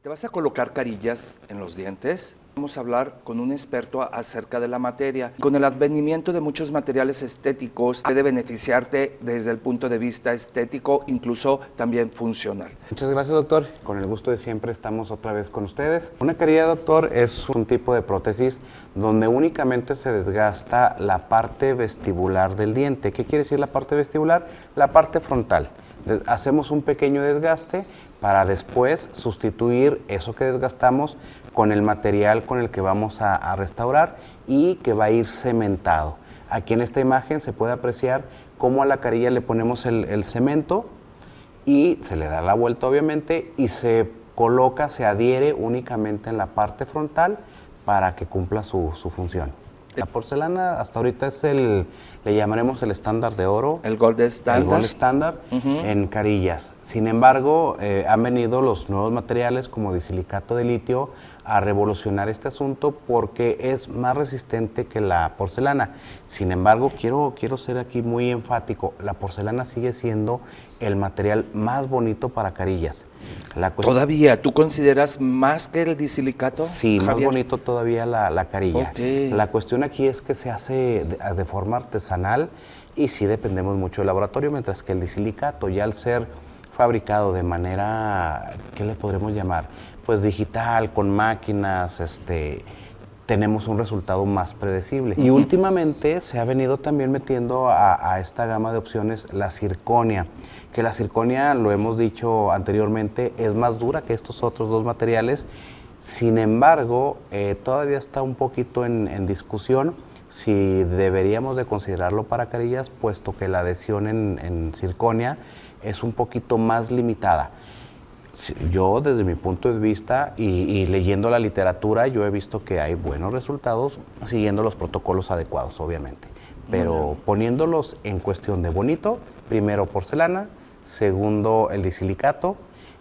¿Te vas a colocar carillas en los dientes? Vamos a hablar con un experto acerca de la materia. Con el advenimiento de muchos materiales estéticos, puede beneficiarte desde el punto de vista estético, incluso también funcional. Muchas gracias, doctor. Con el gusto de siempre estamos otra vez con ustedes. Una carilla, doctor, es un tipo de prótesis donde únicamente se desgasta la parte vestibular del diente. ¿Qué quiere decir la parte vestibular? La parte frontal. Hacemos un pequeño desgaste para después sustituir eso que desgastamos con el material con el que vamos a restaurar y que va a ir cementado. Aquí en esta imagen se puede apreciar cómo a la carilla le ponemos el cemento y se le da la vuelta obviamente y se coloca, se adhiere únicamente en la parte frontal para que cumpla su función. La porcelana hasta ahorita es le llamaremos el estándar de oro. El gold standard. El gold standard en carillas. Sin embargo, han venido los nuevos materiales como disilicato de litio a revolucionar este asunto porque es más resistente que la porcelana. Sin embargo, quiero ser aquí muy enfático. La porcelana sigue siendo el material más bonito para carillas. ¿Todavía tú consideras más que el disilicato? Sí, Javier, más bonito todavía la carilla. Okay. La cuestión aquí es que se hace de forma artesanal y sí dependemos mucho del laboratorio, mientras que el disilicato, ya al ser fabricado de manera, ¿qué le podremos llamar? Pues digital, con máquinas, tenemos un resultado más predecible. Y últimamente se ha venido también metiendo a esta gama de opciones la zirconia, que la zirconia, lo hemos dicho anteriormente, es más dura que estos otros dos materiales. Sin embargo, todavía está un poquito en discusión si deberíamos de considerarlo para carillas, puesto que la adhesión en zirconia es un poquito más limitada. Yo, desde mi punto de vista y leyendo la literatura, yo he visto que hay buenos resultados siguiendo los protocolos adecuados, obviamente. Pero poniéndolos en cuestión de bonito, primero porcelana, segundo el disilicato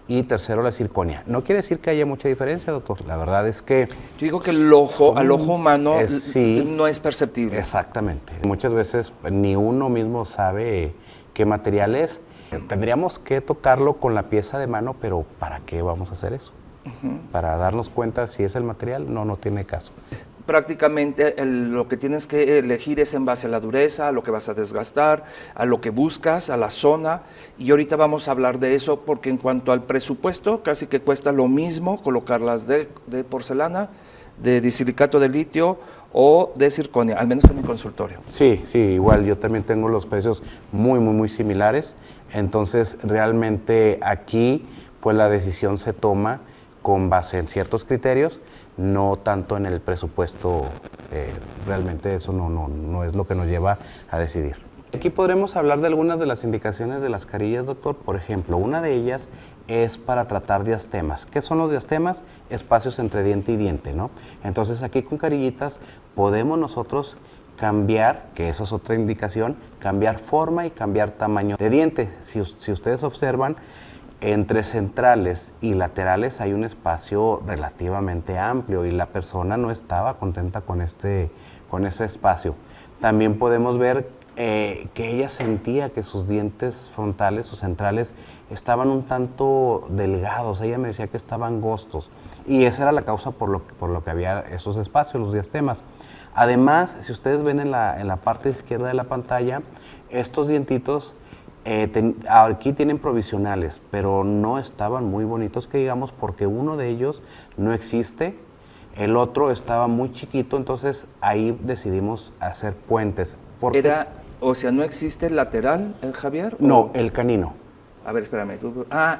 y tercero la zirconia. No quiere decir que haya mucha diferencia, doctor. La verdad es que... Yo digo que al ojo humano sí, no es perceptible. Exactamente. Muchas veces ni uno mismo sabe qué material es. Tendríamos que tocarlo con la pieza de mano, pero ¿para qué vamos a hacer eso? Para darnos cuenta si es el material, no tiene caso. Prácticamente lo que tienes que elegir es en base a la dureza, a lo que vas a desgastar, a lo que buscas, a la zona. Y ahorita vamos a hablar de eso porque en cuanto al presupuesto, casi que cuesta lo mismo colocarlas de porcelana, de disilicato de litio o de zirconia, al menos en mi consultorio. Sí, igual yo también tengo los precios muy similares. Entonces realmente aquí pues la decisión se toma con base en ciertos criterios, no tanto en el presupuesto. Realmente eso no es lo que nos lleva a decidir. Aquí podremos hablar de algunas de las indicaciones de las carillas, doctor. Por ejemplo, una de ellas es para tratar diastemas. ¿Qué son los diastemas? Espacios entre diente y diente, ¿no? Entonces aquí con carillitas podemos nosotros cambiar, que esa es otra indicación, cambiar forma y cambiar tamaño de diente. Si ustedes observan, entre centrales y laterales hay un espacio relativamente amplio y la persona no estaba contenta con ese espacio. También podemos ver que ella sentía que sus dientes frontales, sus centrales, estaban un tanto delgados. Ella me decía que estaban angostos y esa era la causa por lo que había esos espacios, los diastemas. Además, si ustedes ven en la parte izquierda de la pantalla, estos dientitos aquí tienen provisionales, pero no estaban muy bonitos que digamos, porque uno de ellos no existe, el otro estaba muy chiquito, entonces ahí decidimos hacer puentes. O sea, ¿no existe el lateral, Javier? No, el canino. A ver, espérame.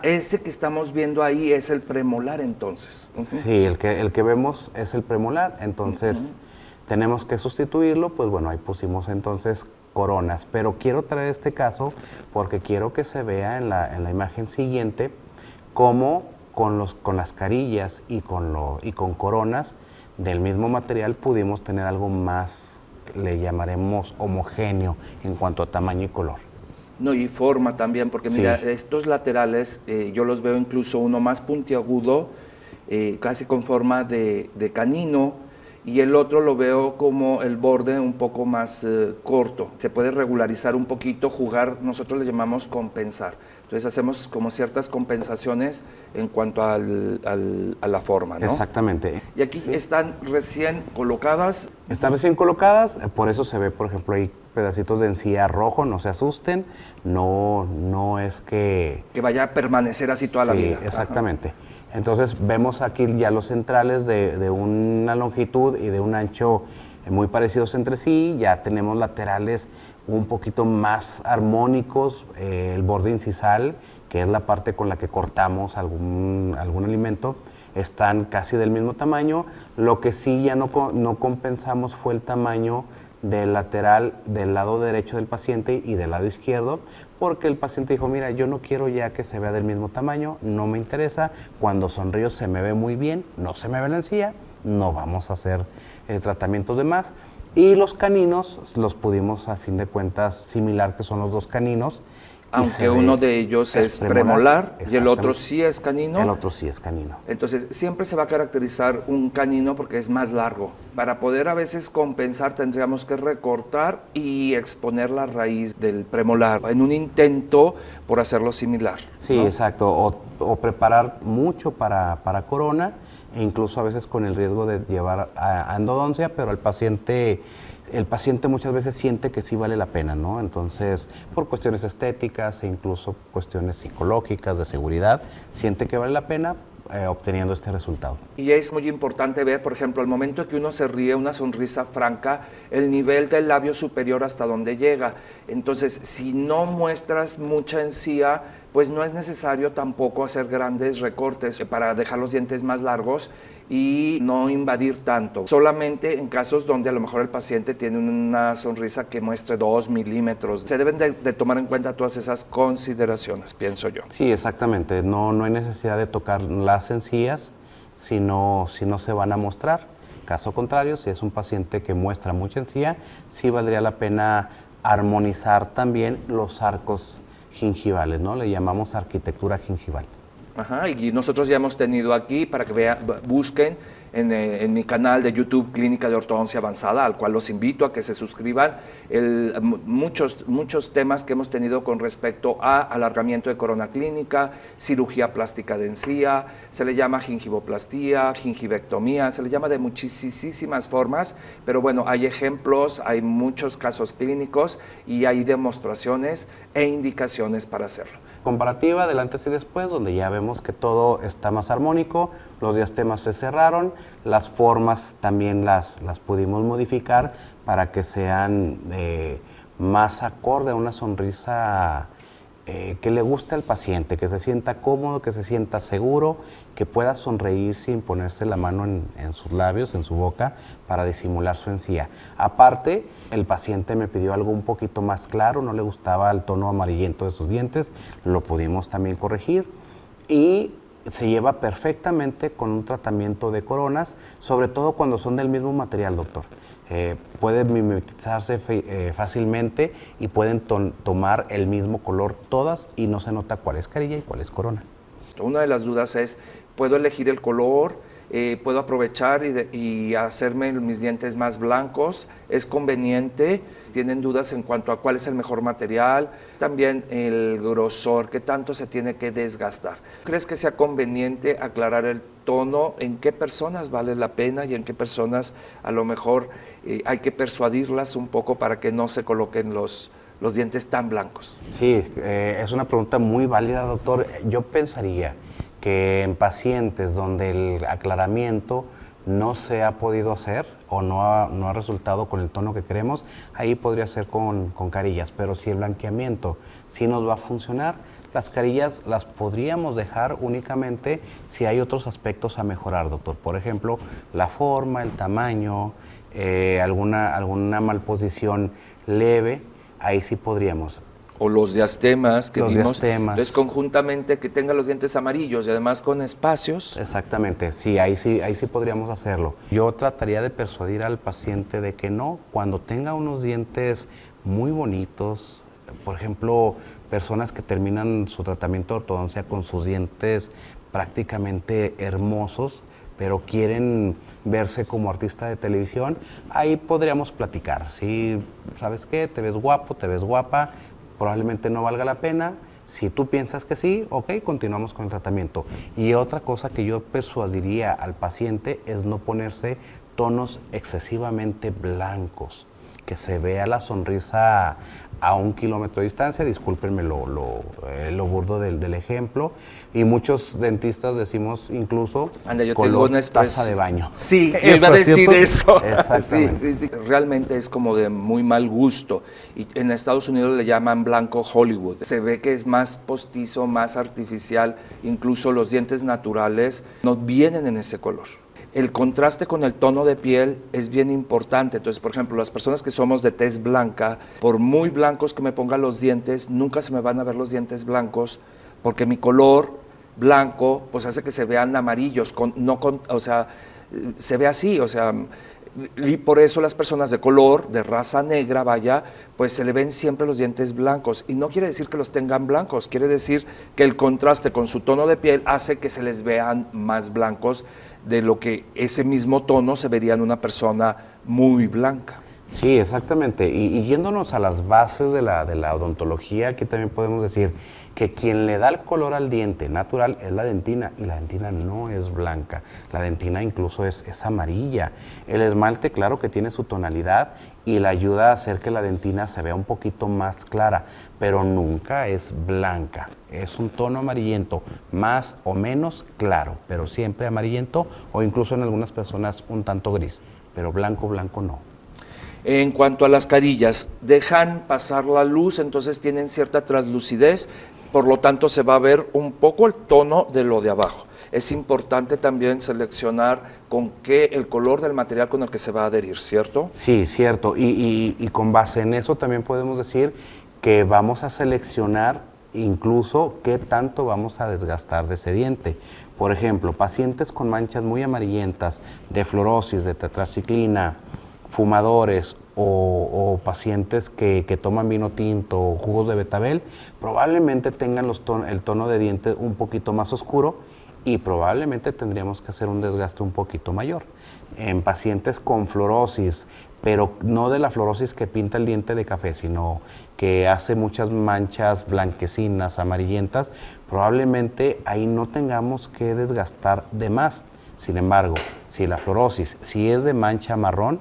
Ese que estamos viendo ahí es el premolar, entonces. Sí, el que vemos es el premolar, entonces tenemos que sustituirlo, pues bueno, ahí pusimos entonces coronas. Pero quiero traer este caso porque quiero que se vea en la imagen siguiente cómo con las carillas y con coronas del mismo material pudimos tener algo más, le llamaremos homogéneo en cuanto a tamaño y color. No, y forma también, porque Sí. mira, estos laterales, yo los veo incluso uno más puntiagudo, casi con forma de canino, y el otro lo veo como el borde un poco más corto. Se puede regularizar un poquito, jugar, nosotros le llamamos compensar. Entonces hacemos como ciertas compensaciones en cuanto a la forma, ¿no? Exactamente. Y aquí están recién colocadas. Están recién colocadas, por eso se ve, por ejemplo, ahí pedacitos de encía rojo, no se asusten, no es que... Que vaya a permanecer así toda la vida. Exactamente. Entonces vemos aquí ya los centrales de una longitud y de un ancho muy parecidos entre sí, ya tenemos laterales un poquito más armónicos, el borde incisal, que es la parte con la que cortamos algún alimento, están casi del mismo tamaño. Lo que sí ya no compensamos fue el tamaño del lateral del lado derecho del paciente y del lado izquierdo, porque el paciente dijo, mira, yo no quiero ya que se vea del mismo tamaño, no me interesa, cuando sonrío se me ve muy bien, no se me ve la encía, no vamos a hacer tratamientos de más. Y los caninos los pudimos, a fin de cuentas, similar, que son los dos caninos. Aunque uno de ellos es premolar y el otro sí es canino. El otro sí es canino. Entonces, siempre se va a caracterizar un canino porque es más largo. Para poder a veces compensar, tendríamos que recortar y exponer la raíz del premolar en un intento por hacerlo similar. Sí, ¿no? Exacto. O preparar mucho para corona, e incluso a veces con el riesgo de llevar a endodoncia, pero el paciente muchas veces siente que sí vale la pena, ¿no? Entonces, por cuestiones estéticas e incluso cuestiones psicológicas, de seguridad, siente que vale la pena obteniendo este resultado. Y es muy importante ver, por ejemplo, al momento que uno se ríe, una sonrisa franca, el nivel del labio superior hasta donde llega. Entonces, si no muestras mucha encía, pues no es necesario tampoco hacer grandes recortes para dejar los dientes más largos y no invadir tanto. Solamente en casos donde a lo mejor el paciente tiene una sonrisa que muestre 2 milímetros. Se deben de tomar en cuenta todas esas consideraciones, pienso yo. Sí, exactamente. No hay necesidad de tocar las encías si no se van a mostrar. Caso contrario, si es un paciente que muestra mucha encía, sí valdría la pena armonizar también los arcos gingivales, ¿no? Le llamamos arquitectura gingival. Ajá, y nosotros ya hemos tenido aquí, para que busquen en mi canal de YouTube Clínica de Ortodoncia Avanzada, al cual los invito a que se suscriban, muchos temas que hemos tenido con respecto a alargamiento de corona clínica, cirugía plástica de encía, se le llama gingivoplastía, gingivectomía, se le llama de muchísimas formas, pero bueno, hay ejemplos, hay muchos casos clínicos y hay demostraciones e indicaciones para hacerlo. Comparativa del antes y después, donde ya vemos que todo está más armónico, los diastemas se cerraron, las formas también las pudimos modificar para que sean más acorde a una sonrisa que le guste al paciente, que se sienta cómodo, que se sienta seguro, que pueda sonreír sin ponerse la mano en sus labios, en su boca, para disimular su encía. Aparte, el paciente me pidió algo un poquito más claro, no le gustaba el tono amarillento de sus dientes, lo pudimos también corregir y se lleva perfectamente con un tratamiento de coronas, sobre todo cuando son del mismo material, doctor. Pueden mimetizarse fácilmente y pueden tomar el mismo color todas y no se nota cuál es carilla y cuál es corona. Una de las dudas es, ¿puedo elegir el color? ¿Puedo aprovechar y hacerme mis dientes más blancos? ¿Es conveniente? ¿Tienen dudas en cuanto a cuál es el mejor material? También el grosor, ¿qué tanto se tiene que desgastar? ¿Crees que sea conveniente aclarar el tono? ¿En qué personas vale la pena y en qué personas a lo mejor hay que persuadirlas un poco para que no se coloquen los dientes tan blancos? Sí, es una pregunta muy válida, doctor. Yo pensaría que en pacientes donde el aclaramiento no se ha podido hacer o no ha resultado con el tono que queremos, ahí podría ser con carillas, pero si el blanqueamiento sí nos va a funcionar, las carillas las podríamos dejar únicamente si hay otros aspectos a mejorar, doctor. Por ejemplo, la forma, el tamaño, alguna malposición leve, ahí sí podríamos. O los diastemas que vimos. Diastemas. Entonces, conjuntamente que tenga los dientes amarillos y además con espacios. Exactamente, sí, ahí sí podríamos hacerlo. Yo trataría de persuadir al paciente de que no, cuando tenga unos dientes muy bonitos, por ejemplo, personas que terminan su tratamiento de ortodoncia con sus dientes prácticamente hermosos, pero quieren verse como artista de televisión, ahí podríamos platicar. ¿Sí? ¿Sabes qué? Te ves guapo, te ves guapa, probablemente no valga la pena. Si tú piensas que sí, ok, continuamos con el tratamiento. Y otra cosa que yo persuadiría al paciente es no ponerse tonos excesivamente blancos, que se vea la sonrisa a 1 kilómetro de distancia. Discúlpenme lo burdo del ejemplo. Y muchos dentistas decimos incluso Anda, yo color tengo una taza de baño. Sí, iba a decir eso. Exactamente. Sí. Realmente es como de muy mal gusto. Y en Estados Unidos le llaman blanco Hollywood. Se ve que es más postizo, más artificial. Incluso los dientes naturales no vienen en ese color. El contraste con el tono de piel es bien importante. Entonces, por ejemplo, las personas que somos de tez blanca, por muy blancos que me pongan los dientes, nunca se me van a ver los dientes blancos, porque mi color blanco pues hace que se vean amarillos, o sea, se ve así, o sea, y por eso las personas de color, de raza negra, vaya, pues se le ven siempre los dientes blancos. Y no quiere decir que los tengan blancos, quiere decir que el contraste con su tono de piel hace que se les vean más blancos de lo que ese mismo tono se vería en una persona muy blanca. Sí, exactamente. Y yéndonos a las bases de la odontología, aquí también podemos decir que quien le da el color al diente natural es la dentina, y la dentina no es blanca, la dentina incluso es amarilla. El esmalte, claro que tiene su tonalidad y le ayuda a hacer que la dentina se vea un poquito más clara, pero nunca es blanca. Es un tono amarillento, más o menos claro, pero siempre amarillento, o incluso en algunas personas un tanto gris, pero blanco, blanco no. En cuanto a las carillas, dejan pasar la luz, entonces tienen cierta translucidez, por lo tanto se va a ver un poco el tono de lo de abajo. Es importante también seleccionar con qué el color del material con el que se va a adherir, ¿cierto? Sí, cierto. Y con base en eso también podemos decir que vamos a seleccionar incluso qué tanto vamos a desgastar de ese diente. Por ejemplo, pacientes con manchas muy amarillentas, de fluorosis, de tetraciclina, fumadores o pacientes que toman vino tinto o jugos de betabel, probablemente tengan el tono de diente un poquito más oscuro y probablemente tendríamos que hacer un desgaste un poquito mayor. En pacientes con fluorosis, pero no de la fluorosis que pinta el diente de café, sino que hace muchas manchas blanquecinas, amarillentas, probablemente ahí no tengamos que desgastar de más. Sin embargo, si la fluorosis si es de mancha marrón,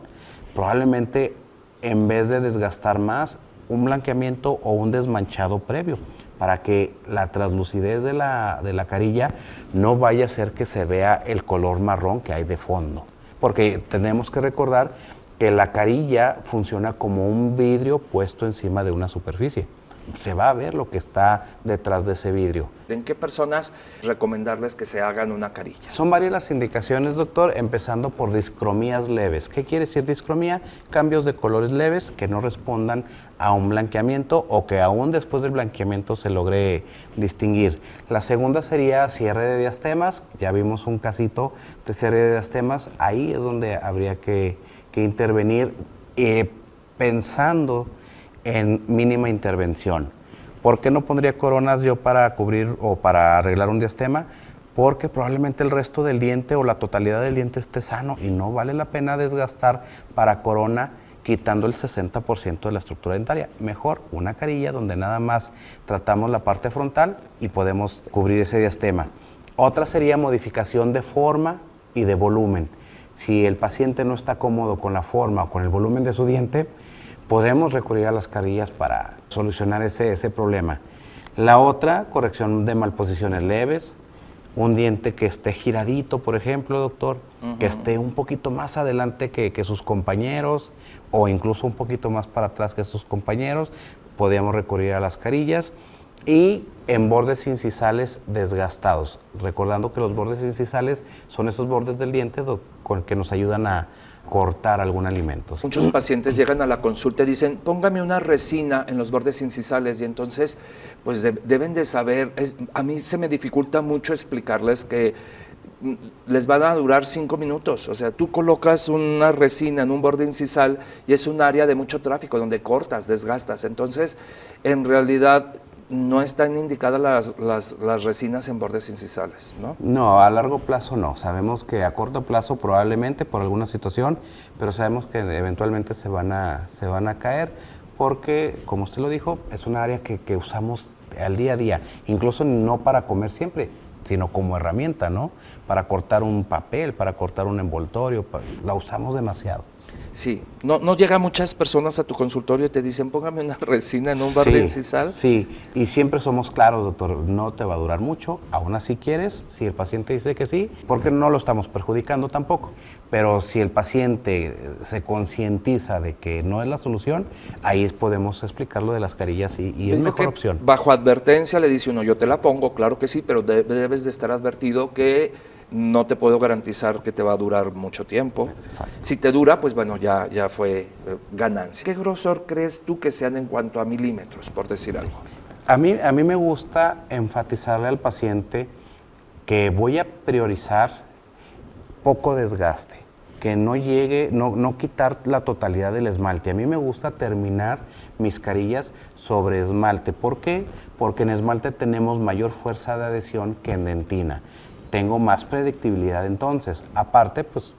probablemente en vez de desgastar más, un blanqueamiento o un desmanchado previo, para que la translucidez de la carilla no vaya a hacer que se vea el color marrón que hay de fondo. Porque tenemos que recordar que la carilla funciona como un vidrio puesto encima de una superficie. Se va a ver lo que está detrás de ese vidrio. ¿En qué personas recomendarles que se hagan una carilla? Son varias las indicaciones, doctor, empezando por discromías leves. ¿Qué quiere decir discromía? Cambios de colores leves que no respondan a un blanqueamiento o que aún después del blanqueamiento se logre distinguir. La segunda sería cierre de diastemas. Ya vimos un casito de cierre de diastemas. Ahí es donde habría que intervenir pensando en mínima intervención. ¿Por qué no pondría coronas yo para cubrir o para arreglar un diastema? Porque probablemente el resto del diente o la totalidad del diente esté sano y no vale la pena desgastar para corona quitando el 60% de la estructura dentaria. Mejor una carilla donde nada más tratamos la parte frontal y podemos cubrir ese diastema. Otra sería modificación de forma y de volumen. Si el paciente no está cómodo con la forma o con el volumen de su diente, podemos recurrir a las carillas para solucionar ese problema. La otra, corrección de malposiciones leves, un diente que esté giradito, por ejemplo, doctor, que esté un poquito más adelante que sus compañeros o incluso un poquito más para atrás que sus compañeros, podríamos recurrir a las carillas. Y en bordes incisales desgastados, recordando que los bordes incisales son esos bordes del diente con que nos ayudan a cortar algún alimento. Muchos pacientes llegan a la consulta y dicen, póngame una resina en los bordes incisales, y entonces pues deben de saber, a mí se me dificulta mucho explicarles que les van a durar 5 minutos, o sea, tú colocas una resina en un borde incisal y es un área de mucho tráfico donde cortas, desgastas, entonces en realidad no están indicadas las resinas en bordes incisales, ¿no? No, a largo plazo no. Sabemos que a corto plazo probablemente por alguna situación, pero sabemos que eventualmente se van a caer porque, como usted lo dijo, es un área que usamos al día a día, incluso no para comer siempre, sino como herramienta, ¿no? Para cortar un papel, para cortar un envoltorio, la usamos demasiado. Sí, no llegan muchas personas a tu consultorio y te dicen, póngame una resina en un borde incisal. Sí, y siempre somos claros, doctor, no te va a durar mucho, aún así quieres, si el paciente dice que sí, porque no lo estamos perjudicando tampoco, pero si el paciente se concientiza de que no es la solución, ahí podemos explicarlo de las carillas y es mejor opción. Bajo advertencia le dice uno, yo te la pongo, claro que sí, pero debes de estar advertido que no te puedo garantizar que te va a durar mucho tiempo. Exacto. Si te dura, pues bueno, ya fue ganancia. ¿Qué grosor crees tú que sean en cuanto a milímetros, por decir algo? A mí me gusta enfatizarle al paciente que voy a priorizar poco desgaste, que no llegue, no quitar la totalidad del esmalte. A mí me gusta terminar mis carillas sobre esmalte. ¿Por qué? Porque en esmalte tenemos mayor fuerza de adhesión que en dentina. Tengo más predictibilidad entonces. Aparte, pues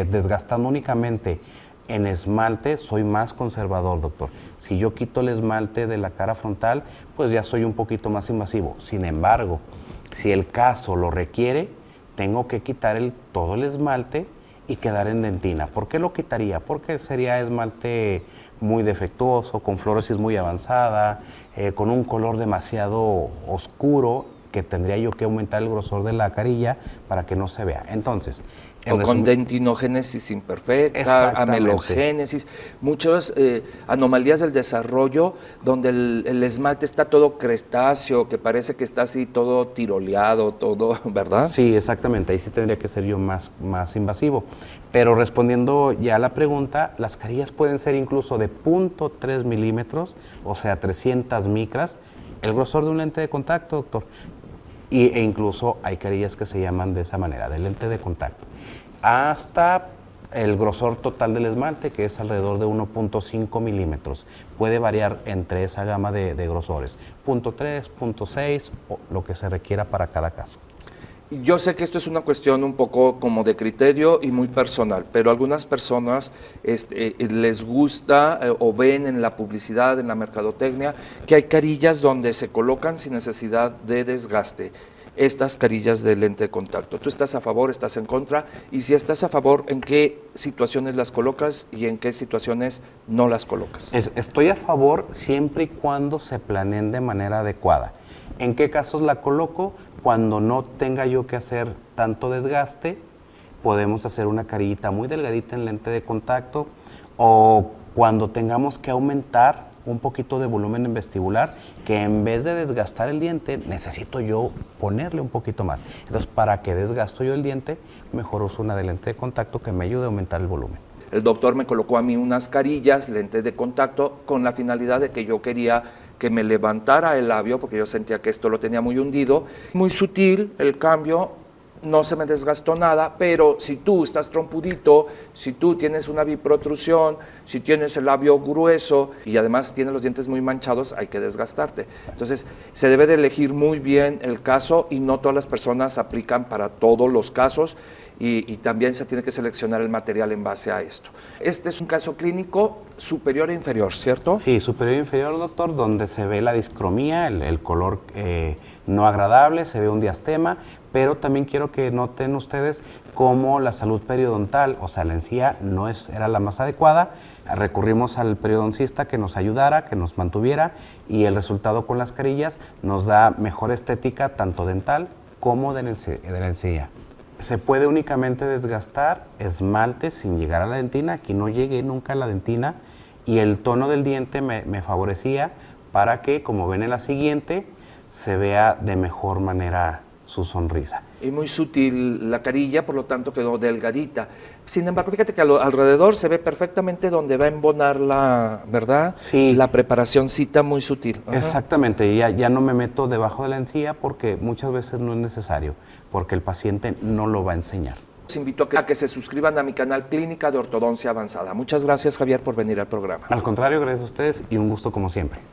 desgastando únicamente en esmalte, soy más conservador, doctor. Si yo quito el esmalte de la cara frontal, pues ya soy un poquito más invasivo. Sin embargo, si el caso lo requiere, tengo que quitar todo el esmalte y quedar en dentina. ¿Por qué lo quitaría? Porque sería esmalte muy defectuoso, con fluorosis muy avanzada, con un color demasiado oscuro, que tendría yo que aumentar el grosor de la carilla para que no se vea. Entonces, o con dentinogénesis imperfecta, amelogénesis, muchas anomalías del desarrollo donde el esmalte está todo crestáceo, que parece que está así todo tiroleado, todo, ¿verdad? Sí, exactamente, ahí sí tendría que ser yo más invasivo. Pero respondiendo ya a la pregunta, las carillas pueden ser incluso de 0.3 milímetros, o sea, 300 micras, el grosor de un lente de contacto, doctor. E incluso hay carillas que se llaman de esa manera, de lente de contacto. Hasta el grosor total del esmalte, que es alrededor de 1.5 milímetros. Puede variar entre esa gama de grosores, 0.3, 0.6, o lo que se requiera para cada caso. Yo sé que esto es una cuestión un poco como de criterio y muy personal, pero a algunas personas les gusta o ven en la publicidad, en la mercadotecnia, que hay carillas donde se colocan sin necesidad de desgaste. Estas carillas de lente de contacto. ¿Tú estás a favor, estás en contra? Y si estás a favor, ¿en qué situaciones las colocas y en qué situaciones no las colocas? Estoy a favor siempre y cuando se planeen de manera adecuada. ¿En qué casos la coloco? Cuando no tenga yo que hacer tanto desgaste, podemos hacer una carillita muy delgadita en lente de contacto, o cuando tengamos que aumentar un poquito de volumen en vestibular, que en vez de desgastar el diente, necesito yo ponerle un poquito más. Entonces, ¿para qué desgasto yo el diente? Mejor uso una de lente de contacto que me ayude a aumentar el volumen. El doctor me colocó a mí unas carillas, lentes de contacto, con la finalidad de que yo quería que me levantara el labio, porque yo sentía que esto lo tenía muy hundido. Muy sutil el cambio, no se me desgastó nada, pero si tú estás trompudito, si tú tienes una biprotrusión, si tienes el labio grueso y además tienes los dientes muy manchados, hay que desgastarte. Entonces, se debe de elegir muy bien el caso y no todas las personas aplican para todos los casos y también se tiene que seleccionar el material en base a esto. Este es un caso clínico superior e inferior, ¿cierto? Sí, superior e inferior, doctor, donde se ve la discromía, el color no agradable, se ve un diastema, pero también quiero que noten ustedes cómo la salud periodontal, o sea, la encía no era la más adecuada. Recurrimos al periodoncista que nos ayudara, que nos mantuviera, y el resultado con las carillas nos da mejor estética, tanto dental como de la encía. Se puede únicamente desgastar esmalte sin llegar a la dentina. Aquí no llegué nunca a la dentina y el tono del diente me favorecía para que, como ven en la siguiente, se vea de mejor manera su sonrisa. Y muy sutil la carilla, por lo tanto quedó delgadita. Sin embargo, fíjate que alrededor se ve perfectamente donde va a embonar la, ¿verdad? Sí. La preparacióncita muy sutil. Ajá. Exactamente, ya no me meto debajo de la encía porque muchas veces no es necesario, porque el paciente no lo va a enseñar. Los invito a que se suscriban a mi canal Clínica de Ortodoncia Avanzada. Muchas gracias, Javier, por venir al programa. Al contrario, gracias a ustedes y un gusto como siempre.